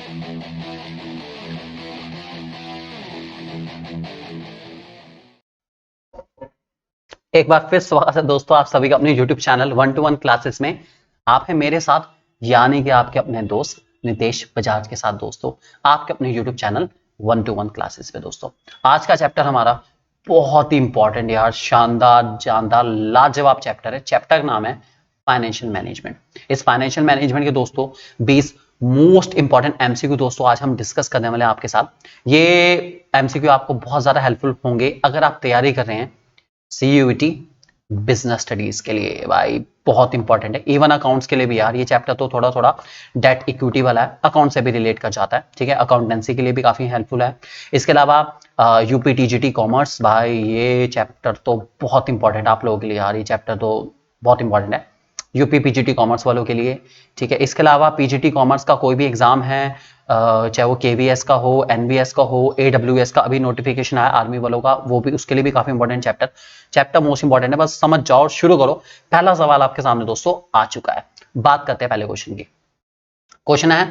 एक बार फिर स्वागत है दोस्तों आप सभी का अपने YouTube चैनल 1-to-1 क्लासेस में। आप हैं मेरे साथ, यानी कि आपके अपने दोस्त नितेश बजाज के साथ दोस्तों, आपके अपने YouTube चैनल 1-to-1 क्लासेस पे दोस्तों। आज का चैप्टर हमारा बहुत ही इंपॉर्टेंट यार, शानदार जानदार लाजवाब चैप्टर है। चैप्टर का नाम है फाइनेंशियल मैनेजमेंट। इस फाइनेंशियल मैनेजमेंट के दोस्तों 20 मोस्ट इंपॉर्टेंट एमसीक्यू दोस्तों आज हम डिस्कस करने वाले हैं आपके साथ। ये एमसीक्यू आपको बहुत ज्यादा हेल्पफुल होंगे अगर आप तैयारी कर रहे हैं सीयूईटी बिजनेस स्टडीज के लिए। भाई बहुत इंपॉर्टेंट है, इवन अकाउंट्स के लिए भी यार। ये चैप्टर तो थोड़ा थोड़ा डेट इक्विटी वाला है, अकाउंट से भी रिलेट कर जाता है, ठीक है। अकाउंटेंसी के लिए भी काफी हेल्पफुल है। इसके अलावा यूपीटीजीटी कॉमर्स, भाई ये चैप्टर तो बहुत इंपॉर्टेंट है आप लोगों के लिए यार। ये चैप्टर तो बहुत इंपॉर्टेंट है यूपी पीजीटी कॉमर्स वालों के लिए, ठीक है। इसके अलावा पीजीटी कॉमर्स का कोई भी एग्जाम है, चाहे वो केवीएस का हो, एनवीएस का हो, एडब्ल्यूएस का अभी नोटिफिकेशन आया आर्मी वालों का, वो भी उसके लिए भी काफी इंपॉर्टेंट चैप्टर मोस्ट इंपॉर्टेंट है। बस समझ जाओ और शुरू करो। पहला सवाल आपके सामने दोस्तों आ चुका है। बात करते हैं पहले क्वेश्चन की। क्वेश्चन है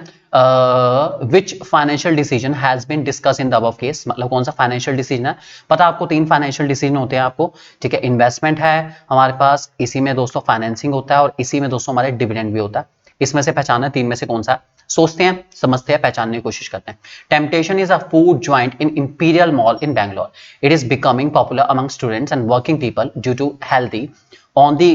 which financial decision has been discussed in the above case, मतलब कौन सा फाइनेंशियल डिसीजन है। पता आपको 3 फाइनेंशियल डिसीजन होते हैं आपको, ठीक है। इन्वेस्टमेंट है हमारे पास, इसी में दोस्तों फाइनेंसिंग होता है, और इसी में दोस्तों हमारे डिविडेंड भी होता है। इसमें से पहचानना 3 में से कौन सा है। सोचते हैं, समझते हैं, पहचानने की कोशिश करते हैं। Temptation is a food joint in Imperial Mall in Bangalore. It is becoming popular among students and working people due to healthy on the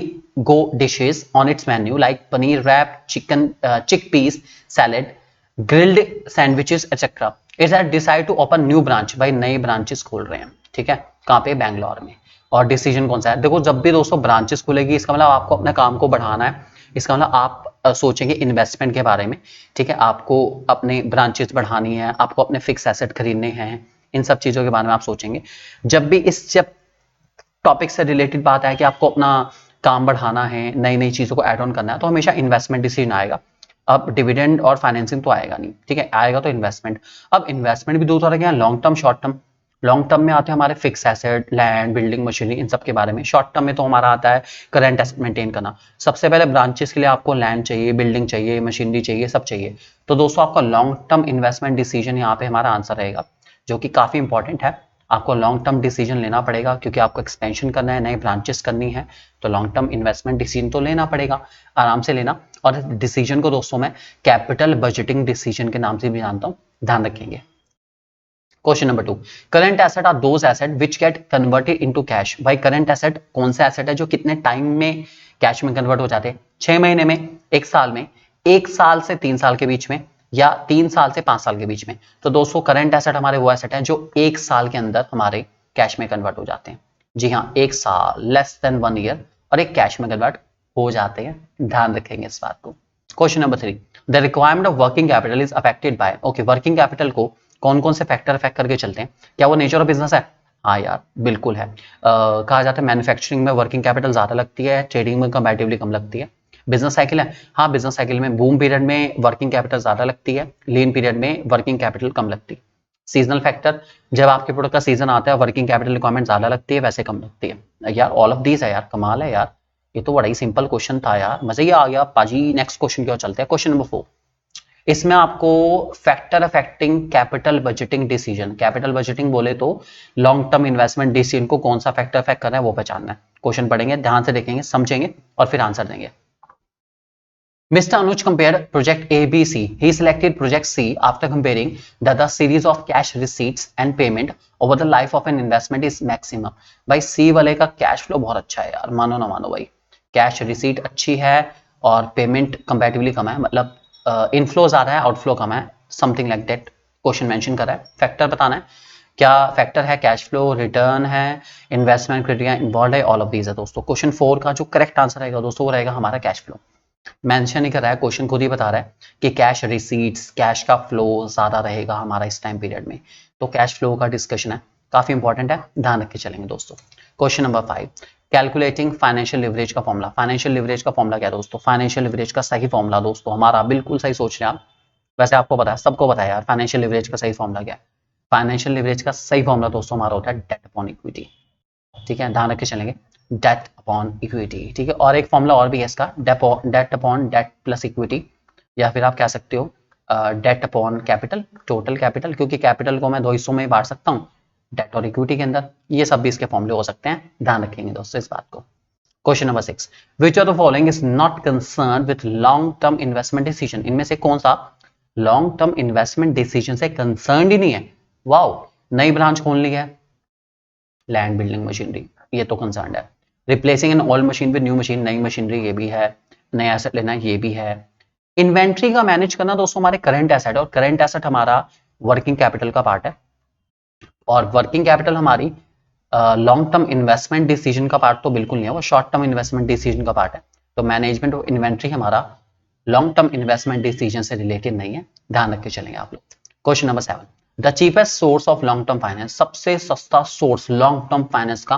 go dishes on its menu like paneer wrap, chicken, chickpeas salad, grilled sandwiches etc. It has decided to open new branch। भाई नए branches खोल रहे हैं, ठीक है। कहाँ पे? बैंगलोर में। और डिसीजन कौन सा है? देखो जब भी दोस्तों ब्रांचेस खुलेगी इसका मतलब आपको अपने काम को बढ़ाना है। इसका मतलब आप सोचेंगे इन्वेस्टमेंट के बारे में, ठीक है। आपको अपने ब्रांचेस बढ़ानी है, आपको अपने फिक्स एसेट खरीदने हैं, इन सब चीजों के बारे में आप सोचेंगे। जब भी जब टॉपिक से रिलेटेड बात है कि आपको अपना काम बढ़ाना है, नई नई चीजों को ऐड ऑन करना है, तो हमेशा इन्वेस्टमेंट डिसीजन आएगा। अब डिविडेंड और फाइनेंसिंग तो आएगा नहीं, ठीक है। आएगा तो इन्वेस्टमेंट। अब इन्वेस्टमेंट भी दो तरह के हैं, long term, short term. Long term में आते हैं हमारे fixed asset, land, building, machinery, इन सब के बारे में। शॉर्ट टर्म में तो हमारा आता है करंट एसेट मेंटेन करना। सबसे पहले ब्रांचेस के लिए आपको लैंड चाहिए, बिल्डिंग चाहिए, मशीनरी चाहिए, सब चाहिए। तो दोस्तों आपका लॉन्ग टर्म इन्वेस्टमेंट डिसीजन यहाँ पे हमारा आंसर रहेगा, जो कि काफी इंपॉर्टेंट है। आपको लॉन्ग टर्म डिसीजन लेना पड़ेगा क्योंकि आपको एक्सपेंशन करना है, नए ब्रांचेस करनी है, तो लॉन्ग टर्म इन्वेस्टमेंट डिसीजन तो लेना पड़ेगा, आराम से लेना। और इस डिसीजन को दोस्तों मैं कैपिटल बजटिंग डिसीजन के नाम से भी जानता हूं, ध्यान रखेंगे। Question number 2, current asset are those asset which get converted into cash. भाई करंट एसेट कौन सा एसेट है जो कितने टाइम में कैश में कन्वर्ट हो जाते हैं? 6 महीने में, 1 साल में, 1 साल से 3 साल के बीच में, या 3 साल से 5 साल के बीच में। तो दोस्तों करंट एसेट हमारे वो एसेट हैं जो 1 साल के अंदर हमारे कैश में कन्वर्ट हो जाते हैं। जी हाँ, 1 साल, लेस देन 1 ईयर, और एक कैश में कन्वर्ट हो जाते हैं, ध्यान रखेंगे इस बात को। Question number 3, the requirement of working capital is affected by. Okay, working capital को कौन कौन से फैक्टर अफेक्ट करके चलते हैं? क्या वो नेचर ऑफ बिजनेस है? हाँ यार बिल्कुल है। कहा जाता है मैन्युफैक्चरिंग में वर्किंग कैपिटल ज्यादा लगती है, ट्रेडिंग में कंपैरेटिवली कम लगती है। बिजनेस साइकिल है, हाँ बिजनेस साइकिल में बूम पीरियड में वर्किंग कैपिटल ज्यादा लगती है, लीन पीरियड में वर्किंग कैपिटल कम लगती है। सीजनल फैक्टर, जब आपके प्रोडक्ट का सीजन आता है वर्किंग कैपिटल रिक्वायरमेंट ज्यादा लगती है, वैसे कम लगती है। यार ऑल ऑफ दीज है यार, कमाल है यार। ये तो बड़ा ही सिंपल क्वेश्चन था यार, मजा ही आ गया पाजी। नेक्स्ट क्वेश्चन की ओर चलते हैं, क्वेश्चन नंबर 4। इसमें आपको factor affecting capital budgeting decision, capital budgeting बोले तो लॉन्ग टर्म इन्वेस्टमेंट डिसीजन को कौन सा फैक्टर अफेक्ट कर रहा है वो पहचानना है। क्वेश्चन पढ़ेंगे, ध्यान से देखेंगे, समझेंगे और फिर आंसर देंगे। Mr. Anuj compared project ABC. He selected project C after comparing that the series of cash receipts and payment over the life of an investment is maximum. भाई C वाले का कैश फ्लो बहुत अच्छा है यार, मानो ना मानो भाई। कैश रिसीट अच्छी है और पेमेंट कंपैरेटिवली कम है, मतलब इनफ्लो ज्यादा है, आउटफ्लो कम है, something like that question mention कर रहा है। फैक्टर बताना है, क्या फैक्टर है? कैश फ्लो, रिटर्न है, इन्वेस्टमेंट क्राइटेरिया इन्वॉल्व है, ऑल ऑफ दीज है दोस्तों। क्वेश्चन 4 का जो करेक्ट आंसर रहेगा दोस्तों वो रहेगा हमारा कैश फ्लो। मेंशन ही कर रहा है, क्वेश्चन खुद ही बता रहा है कि कैश रिसीट्स, कैश का फ्लो ज्यादा रहेगा हमारा इस टाइम पीरियड में। तो कैश फ्लो का डिस्कशन है, काफी इंपॉर्टेंट है, ध्यान रख के चलेंगे दोस्तों। Question number 5, calculating financial leverage का फॉर्मूला। फाइनेंशियल लिवरेज का फॉर्मूला क्या है दोस्तों? फाइनेंशियल लिवरेज का सही फॉर्मूला दोस्तों हमारा, बिल्कुल सही सोच रहे हैं आप, वैसे आपको पता है, सबको पता है यार फाइनेंशियल लिवरेज का सही फॉर्मूला क्या है। फाइनेंशियल लिवरेज का सही फॉर्मूला दोस्तों हमारा होता है डेट अपॉन इक्विटी, ठीक है, ध्यान रख के चलेंगे, डेट अपॉन इक्विटी, ठीक है। और एक फॉर्मूला और भी है इसका, debt upon debt plus equity, या फिर आप कह सकते हो debt upon capital, total capital, क्योंकि कैपिटल को मैं दो हिस्सों में बांट सकता हूँ, डेट और इक्विटी के अंदर। ये सब भी इसके फॉर्मूले हो सकते हैं, ध्यान रखेंगे दोस्तों इस बात को। Question number 6, which of the following is not concern with long term investment decision, इनमें से कौन सा लॉन्ग टर्म इन्वेस्टमेंट डिसीजन से कंसर्न ही नहीं है। वाओ, नई ब्रांच खोल ली है, लैंड बिल्डिंग मशीनरी, ये तो कंसर्न है। Replacing an old machine with new machine, नई मशीनरी, ये भी है। नया एसेट लेना, ये भी है। इन्वेंट्री का मैनेज करना दोस्तों हमारे करंट एसेट है, और करंट एसेट हमारा वर्किंग कैपिटल का पार्ट है, और वर्किंग कैपिटल हमारी लॉन्ग टर्म इन्वेस्टमेंट डिसीजन का पार्ट तो बिल्कुल नहीं है, वो शॉर्ट टर्म इन्वेस्टमेंट डिसीजन का पार्ट है। तो मैनेजमेंट ऑफ इन्वेंट्री हमारा लॉन्ग टर्म इन्वेस्टमेंट डिसीजन से रिलेटेड नहीं है, ध्यान रख के चलेंगे आप लोग। Question number 7, the cheapest source of long term finance, सबसे सस्ता सोर्स लॉन्ग टर्म फाइनेंस का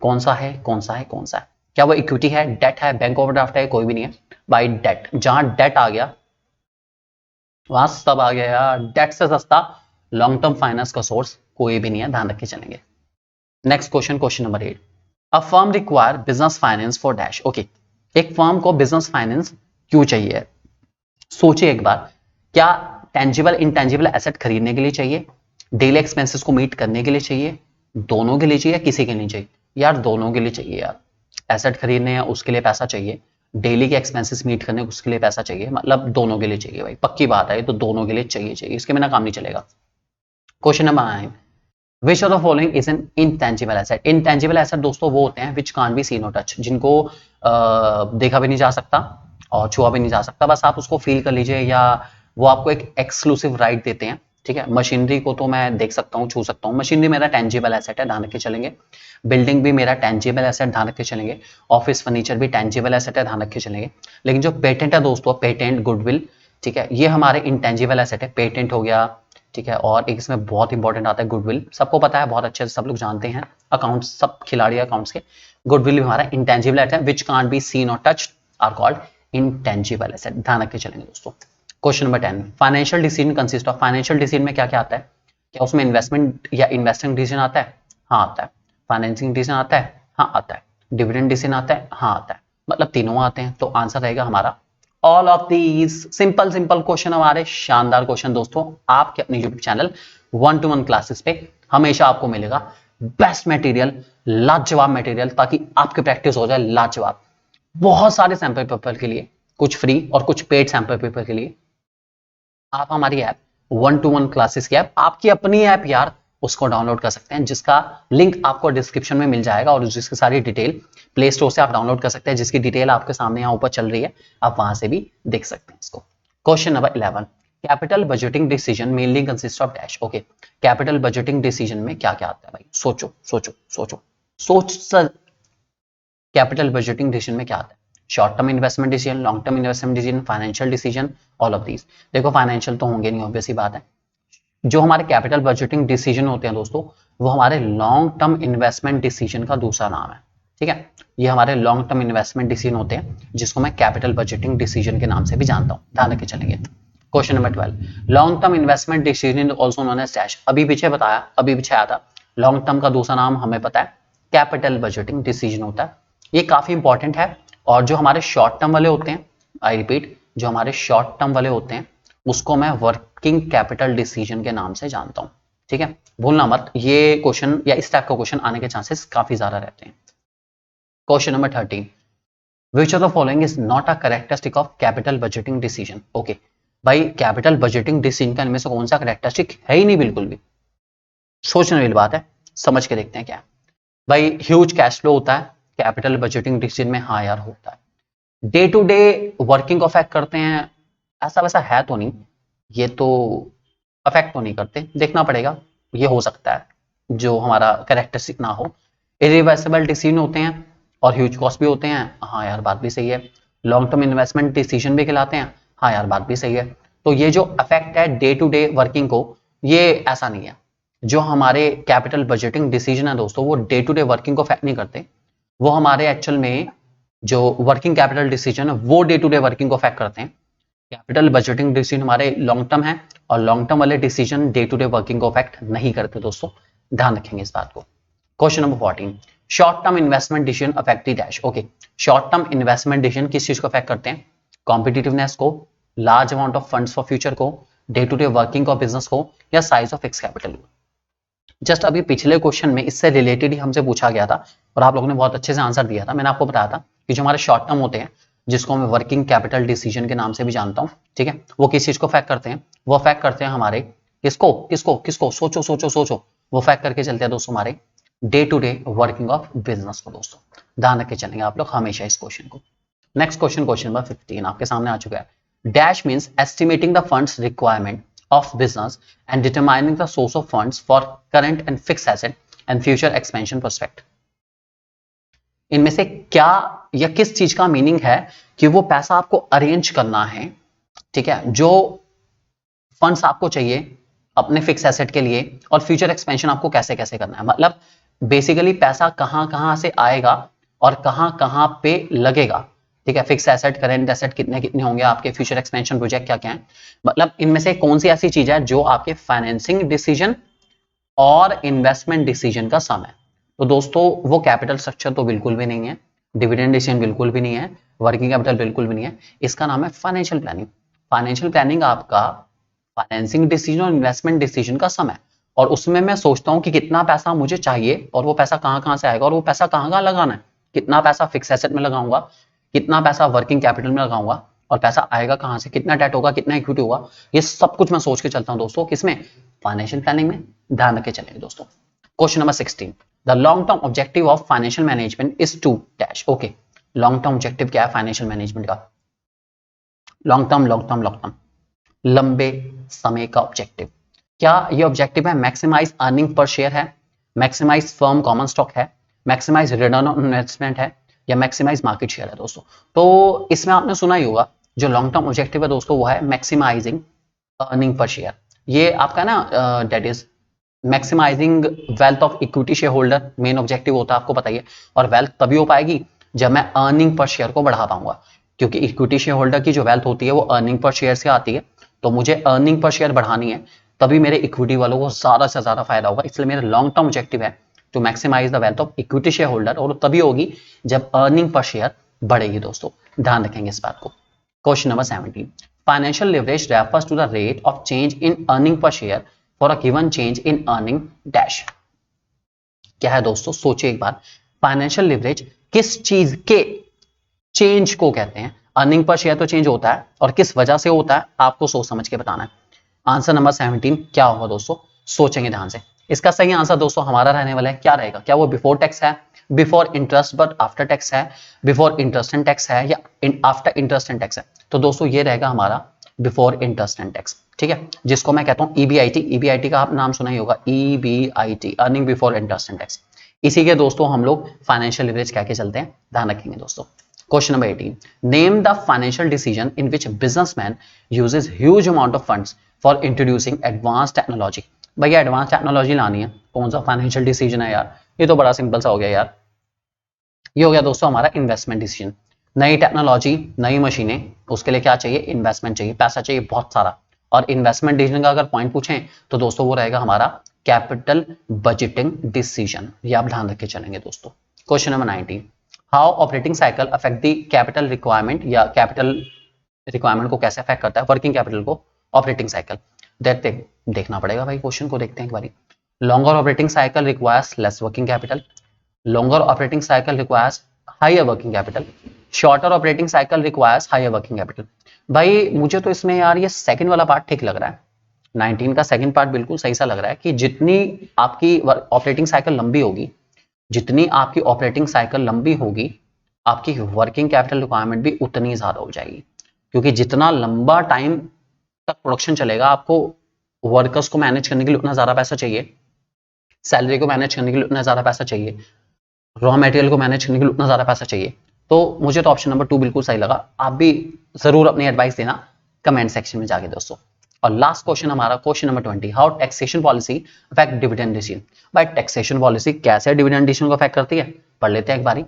कौन सा है, कौन सा है, कौन सा है? क्या वो इक्विटी है, डेट है, बैंक ओवरड्राफ्ट है? कोई भी नहीं है बाई डेट। जहां डेट आ गया वहां सब आ गया यार, डेट से सस्ता लॉन्ग टर्म फाइनेंस का सोर्स कोई भी नहीं है, ध्यान रख के चलेंगे। Next question, question number 8, a firm require business finance for dash. Okay, एक फर्म को बिजनेस फाइनेंस क्यों चाहिए? सोचिए एक बार, क्या टेंजिबल इंटेंजिबल एसेट खरीदने के लिए चाहिए, डेली एक्सपेंसेस को मीट करने के लिए चाहिए, दोनों के लिए चाहिए, किसी के लिए चाहिए? यार दोनों के लिए चाहिए यार, एसेट खरीदने हैं उसके लिए पैसा चाहिए, डेली के एक्सपेंसेस मीट करने उसके लिए पैसा चाहिए, मतलब दोनों के लिए चाहिए भाई, पक्की बात है, तो दोनों के लिए चाहिए, इसके बिना काम नहीं चलेगा। Question number 9, which of the following is an intangible asset. Intangible asset दोस्तों वो होते हैं विच कांट बी सीन और टच, जिनको देखा भी नहीं जा सकता और छुआ भी नहीं जा सकता, बस आप उसको फील कर लीजिए, या वो आपको एक एक्सक्लूसिव राइट देते हैं, ठीक है। मशीनरी को तो मैं देख सकता हूँ, छू सकता हूँ, मशीनरी मेरा टेंजिबल एसेट है, ध्यान रख के चलेंगे। बिल्डिंग भी मेरा टेंजिबल एसेट, ध्यान रख के चलेंगे। ऑफिस फर्नीचर भी टेंजिबल एसेट है, ध्यान रख के चलेंगे। लेकिन जो पेटेंट है दोस्तों, पेटेंट, गुडविल, ठीक है, ये हमारे इंटेंजिबल एसेट है। पेटेंट हो गया, ठीक है, और एक इसमें बहुत इंपॉर्टेंट आता है गुडविल, सबको पता है, बहुत अच्छे से सब लोग जानते हैं, अकाउंट्स, सब खिलाड़ी अकाउंट्स के। गुडविल भी हमारा इंटेंजिबल एसेट है, विच कांट बी सीन और touch are called intangible asset, ध्यान रख के चलेंगे दोस्तों। Question number 10, financial decision consist of, financial decision में क्या क्या आता है? क्या उसमें इन्वेस्टमेंट या इन्वेस्टिंग डिसीजन आता है? हाँ आता है। फाइनेंसिंग डिसीजन आता है? हाँ आता है। डिविडेंड डिसीजन आता है? हाँ आता है। मतलब तीनों आते हैं, तो आंसर रहेगा हमारा all of these. Simple simple question, हमारे शानदार क्वेश्चन दोस्तों, आपके अपने यूट्यूब चैनल 1-to-1 क्लासेस पे हमेशा आपको मिलेगा बेस्ट मटेरियल, लाजवाब मटेरियल, ताकि आपकी प्रैक्टिस हो जाए लाजवाब। बहुत सारे सैंपल पेपर के लिए, कुछ फ्री और कुछ पेड सैंपल पेपर के लिए आप हमारी ऐप 1-to-1 क्लासेस की ऐप, आपकी अपनी ऐप यार, उसको डाउनलोड कर सकते हैं, जिसका लिंक आपको डिस्क्रिप्शन में मिल जाएगा, और जिसकी सारी डिटेल प्ले स्टोर से आप डाउनलोड कर सकते हैं, जिसकी डिटेल आपके सामने यहाँ ऊपर चल रही है, आप वहां से भी देख सकते हैं इसको। Question number 11, capital budgeting decision mainly consist of dash. Okay, capital budgeting decision में क्या क्या आता है भाई? सोचो सोचो सोचो सोच सर, कैपिटल बजटिंग डिसीजन में क्या आता है? Short term investment decision, long term investment decision, financial decision, all of these. देखो फाइनेंशियल तो होंगे नहीं, ऑब्वियस ही बात है। जो हमारे कैपिटल बजटिंग डिसीजन होते हैं दोस्तों, वो हमारे लॉन्ग टर्म इन्वेस्टमेंट डिसीजन का दूसरा नाम है, ठीक है। ये हमारे लॉन्ग टर्म इन्वेस्टमेंट डिसीजन होते हैं, जिसको मैं कैपिटल बजटिंग डिसीजन के नाम से भी जानता हूं, ध्यान रख के चलेंगे। Question number 12, long term investment decision also known as dash. अभी पीछे बताया, अभी पीछे आया था, लॉन्ग टर्म का दूसरा नाम हमें पता है कैपिटल बजटिंग डिसीजन होता है। ये काफी इंपॉर्टेंट है, और जो हमारे शॉर्ट टर्म वाले होते हैं, आई रिपीट, जो हमारे शॉर्ट टर्म वाले होते हैं, उसको मैं वर्किंग कैपिटल डिसीजन के नाम से जानता हूं, ठीक है। भूलना मत, ये क्वेश्चन या इस टाइप का क्वेश्चन आने के चांसेस काफी ज्यादा रहते हैं। Question number 13, which of the following is not a characteristic of capital budgeting decision. Okay भाई, कैपिटल बजटिंग डिसीजन का इनमें से कौन सा कैरेक्टरिस्टिक है ही नहीं बिल्कुल भी? सोचने वाली बात है, समझ के देखते हैं क्या भाई। ह्यूज कैश फ्लो होता है कैपिटल बजटिंग डिसीजन में, हाँ यार होता है। डे टू डे वर्किंग को अफेक्ट करते हैं, ऐसा वैसा है तो नहीं, ये तो अफेक्ट तो नहीं करते, देखना पड़ेगा, ये हो सकता है जो हमारा कैरेक्टरिस्टिक ना हो। इरिवर्सिबल डिसीजन होते हैं और ह्यूज कॉस्ट भी होते हैं, हाँ यार बात भी सही है। लॉन्ग टर्म इन्वेस्टमेंट डिसीजन भी कहलाते हैं, हाँ यार बात भी सही है। तो ये जो अफेक्ट है डे टू डे वर्किंग को, ये ऐसा नहीं है। जो हमारे कैपिटल बजटिंग डिसीजन है दोस्तों, वो डे टू डे वर्किंग को अफेक्ट नहीं करते, वो हमारे एक्चुअल में जो वर्किंग कैपिटल डिसीजन है वो डे टू डे वर्किंग को अफेक्ट करते हैं। कैपिटल बजटिंग डिसीजन हमारे लॉन्ग टर्म है, और लॉन्ग टर्म वाले decision day to day working को अफेक्ट नहीं करते दोस्तों, ध्यान रखेंगे इस बात को। Question number 14, short term investment decision affect the dash. Okay, short term investment decision किस चीज को अफेक्ट करते हैं? कॉम्पिटिटिवनेस को, large amount of funds for future को, day to day working of business को, या साइज ऑफ फिक्स कैपिटल को। जस्ट अभी पिछले क्वेश्चन में इससे रिलेटेड ही हमसे पूछा गया था और आप लोगों ने बहुत अच्छे से आंसर दिया था। मैंने आपको बताया था कि जो हमारे शॉर्ट टर्म होते हैं, जिसको मैं वर्किंग कैपिटल डिसीजन के नाम से भी जानता हूं, ठीक है, वो किस चीज को अफेक्ट करते हैं? वो अफेक्ट करते हैं हमारे किसको किसको किसको, सोचो सोचो सोचो, वो अफेक्ट करके चलते हैं दोस्तों हमारे day to day working of business को। दोस्तों ध्यान रख के चलेंगे आप लोग हमेशा इस क्वेश्चन को। नेक्स्ट क्वेश्चन, क्वेश्चन नंबर 15 आपके सामने आ चुका है। Dash means estimating the funds requirement of business and determining the source of funds for current and fixed asset and future expansion prospect। इनमें से क्या या किस चीज का मीनिंग है कि वो पैसा आपको अरेंज करना है, ठीक है, जो फंड्स आपको चाहिए अपने फिक्स एसेट के लिए, और फ्यूचर एक्सपेंशन आपको कैसे कैसे करना है। मतलब बेसिकली पैसा कहां कहां से आएगा और कहां कहां पे लगेगा, ठीक है, फिक्स एसेट, करेंट एसेट कितने कितने होंगे, आपके फ्यूचर एक्सपेंशन प्रोजेक्ट क्या क्या है। मतलब इनमें से कौन सी ऐसी चीज है जो आपके फाइनेंसिंग डिसीजन और इन्वेस्टमेंट डिसीजन का सम है। तो दोस्तों वो कैपिटल स्ट्रक्चर तो बिल्कुल भी नहीं है, डिविडेंड डिसीजन बिल्कुल भी नहीं है, वर्किंग कैपिटल बिल्कुल भी नहीं है, इसका नाम है फाइनेंशियल प्लानिंग। फाइनेंशियल प्लानिंग आपका फाइनेंसिंग डिसीजन और इन्वेस्टमेंट डिसीजन का सम है, और उसमें मैं सोचता हूं कि कितना पैसा मुझे चाहिए और वो पैसा कहां कहां से आएगा और वो पैसा कहां कहां लगाना है, कितना पैसा फिक्स एसेट में लगाऊंगा, कितना पैसा वर्किंग कैपिटल में लगाऊंगा, और पैसा आएगा कहां से, कितना डेट होगा, कितना इक्विटी होगा, ये सब कुछ मैं सोच के चलता हूं दोस्तों, किसमें? फाइनेंशियल प्लानिंग में। ध्यान रख के चलेंगे दोस्तों। Question number 16, the long term objective of financial management is to dash. Okay, long term objective क्या है फाइनेंशियल मैनेजमेंट का? Long term long term long term, लंबे समय का ऑब्जेक्टिव। क्या ये ऑब्जेक्टिव है मैक्सिमाइज अर्निंग पर शेयर है, मैक्सिमाइज फर्म कॉमन स्टॉक है, मैक्सिमाइज रिटर्न ऑन इन्वेस्टमेंट है, या मैक्सिमाइज मार्केट शेयर है दोस्तों? तो इसमें आपने सुना ही होगा जो लॉन्ग टर्म ऑब्जेक्टिव है दोस्तों वो है मैक्सिमाइजिंग अर्निंग पर शेयर। ये आपका ना that is maximizing wealth of equity share holder main objective होता है, आपको पता ही है। और वेल्थ तभी हो पाएगी जब मैं अर्निंग पर शेयर को बढ़ा पाऊंगा, क्योंकि इक्विटी शेयर होल्डर की जो वेल्थ होती है वो अर्निंग पर शेयर से आती है। तो मुझे अर्निंग पर शेयर बढ़ानी है, तभी मेरे इक्विटी वालों को ज्यादा से ज्यादा फायदा होगा। इसलिए मेरा लॉन्ग टर्म ऑब्जेक्टिव है to maximize the wealth of equity share holder, और तभी होगी जब अर्निंग पर शेयर बढ़ेगी दोस्तों। ध्यान रखेंगे इस बात को। Question number 17, financial leverage refers to the rate of change in earning per share for a given change in earning dash. क्या है दोस्तों? सोचिए एक बार, फाइनेंशियल लिवरेज किस चीज के चेंज को कहते हैं? अर्निंग पर शेयर तो चेंज होता है, और किस वजह से होता है आपको सोच समझ के बताना है। आंसर नंबर 17 क्या होगा दोस्तों? सोचेंगे ध्यान से। इसका सही आंसर दोस्तों हमारा रहने वाला है, क्या रहेगा? क्या वो बिफोर टैक्स है, before interest but after tax है, बिफोर इंटरेस्ट एंड टैक्स है, या आफ्टर इंटरेस्ट एंड टैक्स है? तो दोस्तों ये रहेगा हमारा बिफोर इंटरेस्ट एंड टैक्स, ठीक है, जिसको मैं कहता हूं ईबीआईटी। ईबीआईटी का आप नाम सुना ही होगा, EBIT, earning before interest and tax. इसी के दोस्तों हम लोग फाइनेंशियल लिवरेज कह के चलते हैं, ध्यान रखेंगे दोस्तों। Question number 18, name the financial decision in which businessman uses huge amount of funds for introducing advance technology. भैया एडवांस टेक्नोलॉजी लानी है, कौन सा फाइनेंशियल डिसीजन है यार? ये तो बड़ा सिंपल सा हो गया यार। ये हो गया दोस्तों हमारा इन्वेस्टमेंट डिसीजन। नई टेक्नोलॉजी, नई मशीनें, उसके लिए क्या चाहिए? इन्वेस्टमेंट चाहिए, पैसा चाहिए बहुत सारा। और इन्वेस्टमेंट डिसीजन का अगर पॉइंट पूछें तो दोस्तों वो रहेगा हमारा कैपिटल बजटिंग डिसीजन। ये आप ध्यान रख के चलेंगे दोस्तों। Question number 19, how operating cycle affect the capital requirement, या कैपिटल रिक्वायरमेंट को कैसे अफेक्ट करता है वर्किंग कैपिटल को? ऑपरेटिंग साइकिल देखना पड़ेगा भाई, क्वेश्चन को देखते हैं एक बारी। Longer operating cycle requires less working capital, longer operating cycle requires higher working capital, shorter operating cycle requires higher working capital। भाई मुझे तो इसमें यार ये सेकंड वाला पार्ट ठीक लग रहा है, 19 का सेकंड पार्ट बिल्कुल सही सा लग रहा है कि जितनी आपकी ऑपरेटिंग साइकिल लंबी होगी, जितनी आपकी ऑपरेटिंग साइकिल लंबी होगी, आपकी वर्किंग कैपिटल रिक्वायरमेंट भी उतनी ज्यादा हो जाएगी। क्योंकि जितना लंबा टाइम तक प्रोडक्शन चलेगा, आपको वर्कर्स को मैनेज करने के लिए उतना ज्यादा पैसा चाहिए, सैलरी को मैनेज करने के लिए उतना ज्यादा पैसा चाहिए, रॉ मटेरियल को मैनेज करने के लिए उतना ज्यादा पैसा चाहिए। तो मुझे तो ऑप्शन नंबर 2 बिल्कुल सही लगा। आप भी जरूर अपनी एडवाइस देना कमेंट सेक्शन में जाके दोस्तों। और लास्ट क्वेश्चन हमारा question number 20, how taxation policy affect dividend decision. भाई टैक्सेशन पॉलिसी कैसे डिविडेंड डिसीजन को अफेक्ट करती है, पढ़ लेते हैं एक बारी।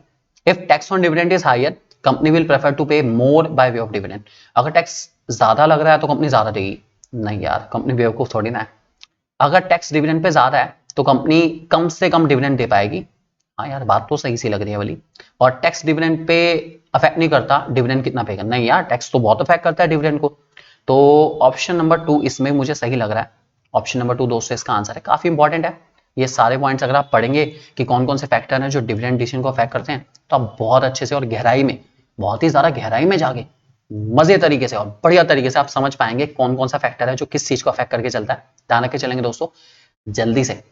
If tax on dividend is higher, company will prefer to pay more by way of dividend. अगर टैक्स ज्यादा लग रहा है तो कंपनी ज्यादा देगी? नहीं यार, कंपनी बेवकूफ थोड़ी ना है। अगर टैक्स डिविडेंड पे ज्यादा है तो कंपनी कम से कम डिविडेंड दे पाएगी। हाँ यार, बात तो सही सी लग रही है वाली। और टैक्स डिविडेंड पे अफेक्ट नहीं करता डिविडेंड कितना पेगा? नहीं यार, टैक्स तो बहुत अफेक्ट करता है डिविडेंड को। तो ऑप्शन नंबर 2 इसमें मुझे सही लग रहा है। ऑप्शन नंबर 2 दोस्तों इसका आंसर है। काफी इंपॉर्टेंट है ये सारे पॉइंट्स। अगर आप पढ़ेंगे कि कौन कौन से फैक्टर हैं जो डिविडेंड डिसीजन को अफेक्ट करते हैं, तो आप बहुत अच्छे से और गहराई में, बहुत ही ज्यादा गहराई में जाके मजे तरीके से और बढ़िया तरीके से आप समझ पाएंगे कौन कौन सा फैक्टर है जो किस चीज को अफेक्ट करके चलता है। ध्यान रख के चलेंगे दोस्तों। जल्दी से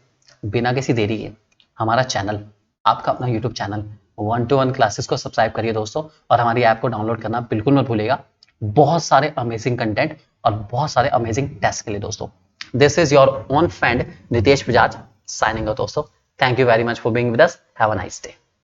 बिना किसी देरी के हमारा चैनल, आपका अपना यूट्यूब चैनल 1-to-1 क्लासेस को सब्सक्राइब करिए दोस्तों, और हमारी ऐप को डाउनलोड करना बिल्कुल मत भूलिएगा। बहुत सारे अमेजिंग कंटेंट और बहुत सारे अमेजिंग टेस्ट के लिए दोस्तों। This is your own friend Nitesh Bajaj signing off दोस्तों। Thank you very much for being with us. Have a nice day.